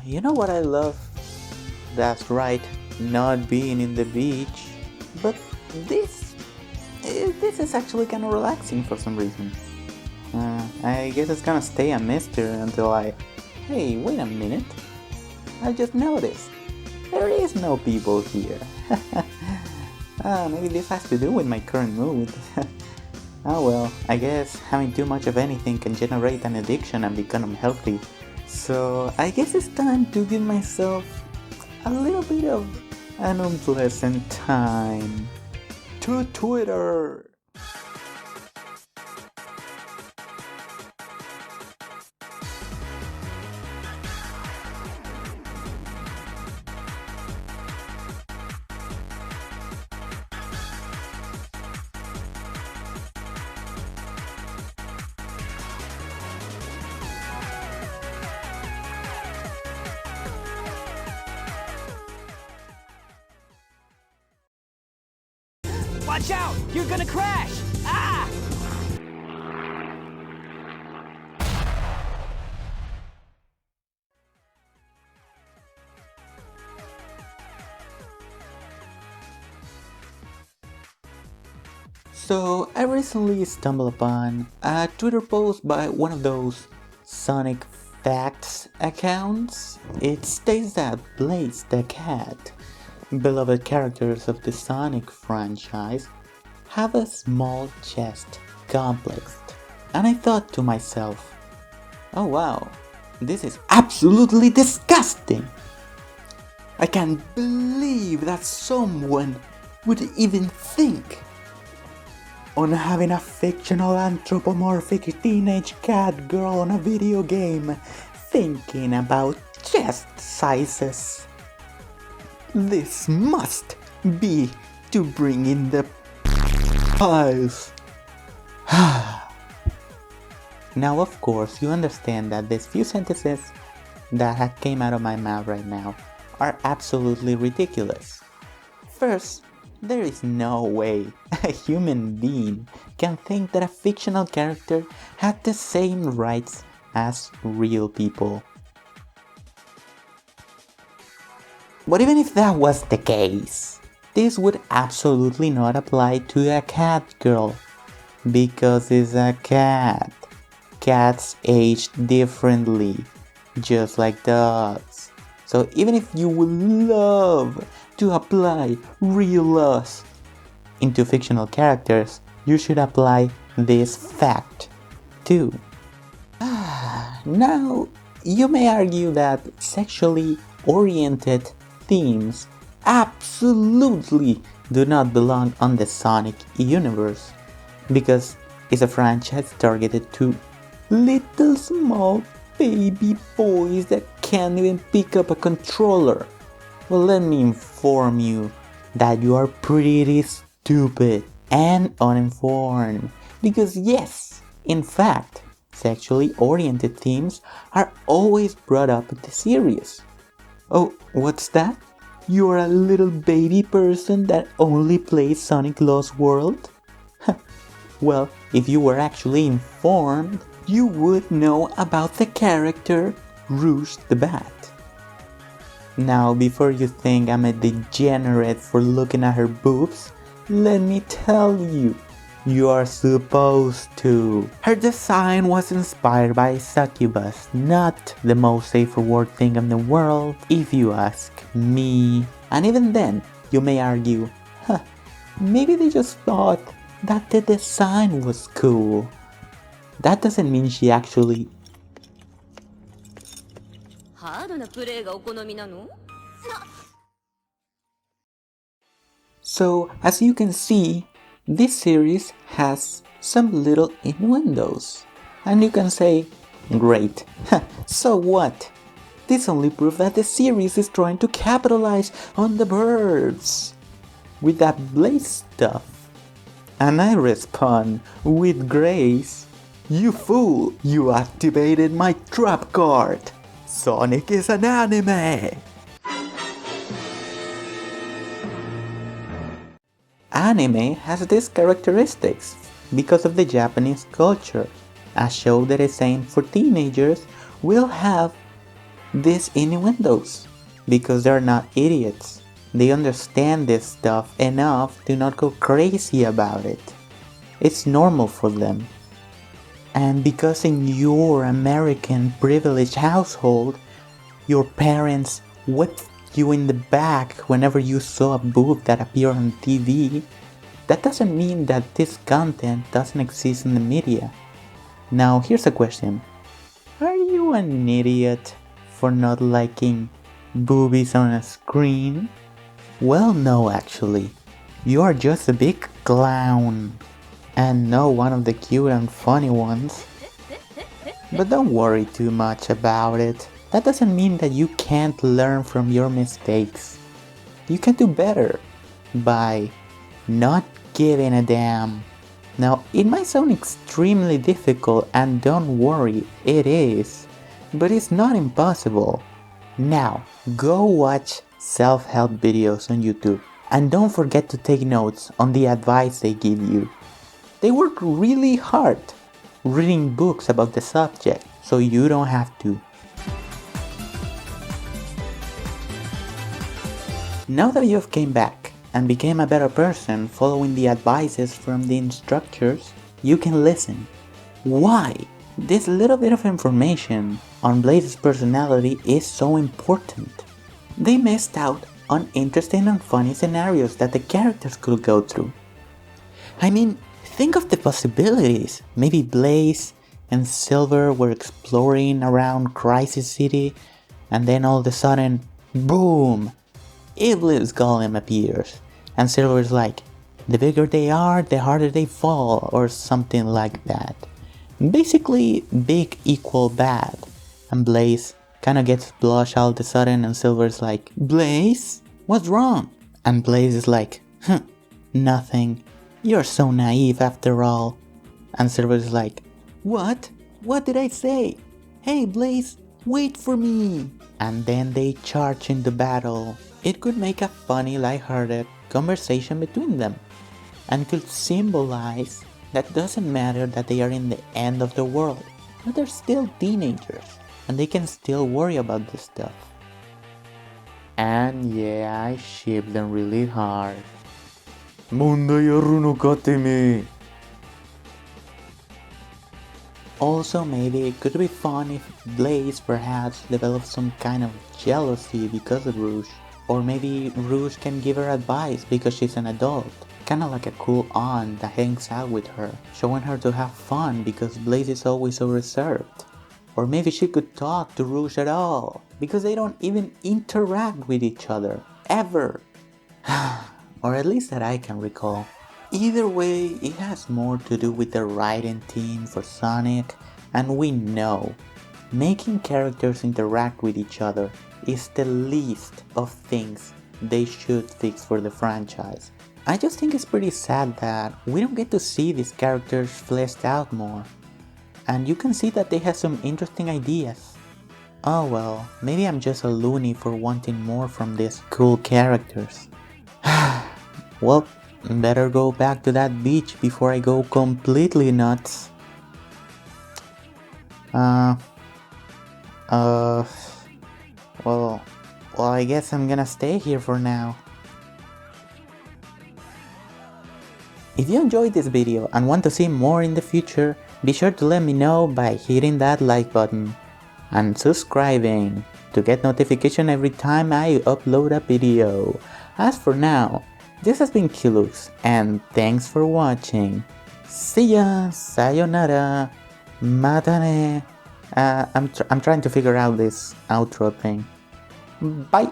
You know what I love? That's right, not being in the beach. But this, this is actually kind of relaxing for some reason. I guess it's gonna stay a mystery until Hey, wait a minute. I just noticed. There is no people here. Maybe this has to do with my current mood. Oh well, I guess having too much of anything can generate an addiction and become unhealthy. So I guess it's time to give myself a little bit of an unpleasant time. To Twitter! Watch out! You're gonna crash! Ah! So I recently stumbled upon a Twitter post by one of those Sonic Facts accounts. It states that Blaze the Cat, beloved characters of the Sonic franchise, have a small chest complex. And I thought to myself, oh wow, this is absolutely disgusting! I can't believe that someone would even think on having a fictional anthropomorphic teenage cat girl on a video game thinking about chest sizes. This must be to bring in the pies. Now of course you understand that these few sentences that came out of my mouth right now are absolutely ridiculous. First, there is no way a human being can think that a fictional character had the same rights as real people. But even if that was the case, this would absolutely not apply to a cat girl, because it's a cat. Cats age differently, just like dogs. So even if you would love to apply real laws into fictional characters, you should apply this fact too. Now, you may argue that sexually oriented themes absolutely do not belong on the Sonic universe, because it's a franchise targeted to little small baby boys that can't even pick up a controller. Well, let me inform you that you are pretty stupid and uninformed, because yes, in fact, sexually oriented themes are always brought up in the series. Oh, what's that? You're a little baby person that only plays Sonic Lost World? Well, if you were actually informed, you would know about the character Rouge the Bat. Now, before you think I'm a degenerate for looking at her boobs, let me tell you, you are supposed to. Her design was inspired by succubus, not the most safe for work thing in the world, if you ask me. And even then, you may argue, maybe they just thought that the design was cool. That doesn't mean she actually... So, as you can see, this series has some little innuendos. And you can say, great, so what? This only proves that the series is trying to capitalize on the birds with that Blaze stuff. And I respond with grace, you fool, you activated my trap card. Sonic is an anime. Anime has these characteristics because of the Japanese culture. A show that is aimed for teenagers will have these innuendos because they're not idiots. They understand this stuff enough to not go crazy about it. It's normal for them. And because in your American privileged household, your parents whipped you in the back whenever you saw a boob that appeared on TV, that doesn't mean that this content doesn't exist in the media. Now here's a question. Are you an idiot for not liking boobies on a screen? Well, no, actually. You are just a big clown. And no one of the cute and funny ones. But don't worry too much about it. That doesn't mean that you can't learn from your mistakes. You can do better by not giving a damn. Now, it might sound extremely difficult, and don't worry, it is. But it's not impossible. Now, go watch self-help videos on YouTube. And don't forget to take notes on the advice they give you. They work really hard reading books about the subject, so you don't have to. Now that you've came back and became a better person following the advices from the instructors, you can listen. Why this little bit of information on Blaze's personality is so important. They missed out on interesting and funny scenarios that the characters could go through. I mean, think of the possibilities. Maybe Blaze and Silver were exploring around Crisis City, and then all of a sudden, boom! Iblis Golem appears, and Silver's like, the bigger they are, the harder they fall, or something like that. Basically, big equal bad. And Blaze kinda gets blush all of a sudden, and Silver's like, Blaze? What's wrong? And Blaze is like, nothing. You're so naive after all. And Silver's like, what? What did I say? Hey Blaze, wait for me. And then they charge into battle. It could make a funny, lighthearted conversation between them, and could symbolize that doesn't matter that they are in the end of the world, but they're still teenagers, and they can still worry about this stuff. And yeah, I ship them really hard. Also, maybe it could be fun if Blaze perhaps develops some kind of jealousy because of Rouge. Or maybe Rouge can give her advice because she's an adult. Kinda like a cool aunt that hangs out with her, showing her to have fun because Blaze is always so reserved. Or maybe she could talk to Rouge at all, because they don't even interact with each other, ever. Or at least that I can recall. Either way, it has more to do with the writing team for Sonic, and we know making characters interact with each other is the least of things they should fix for the franchise. I just think it's pretty sad that we don't get to see these characters fleshed out more. And you can see that they have some interesting ideas. Oh well, maybe I'm just a loony for wanting more from these cool characters. Well, better go back to that beach before I go completely nuts. Well, I guess I'm gonna stay here for now. If you enjoyed this video and want to see more in the future, be sure to let me know by hitting that like button and subscribing to get notification every time I upload a video. As for now, this has been Kilux, and thanks for watching. See ya, sayonara, matane. I'm trying to figure out this outro thing. Bye.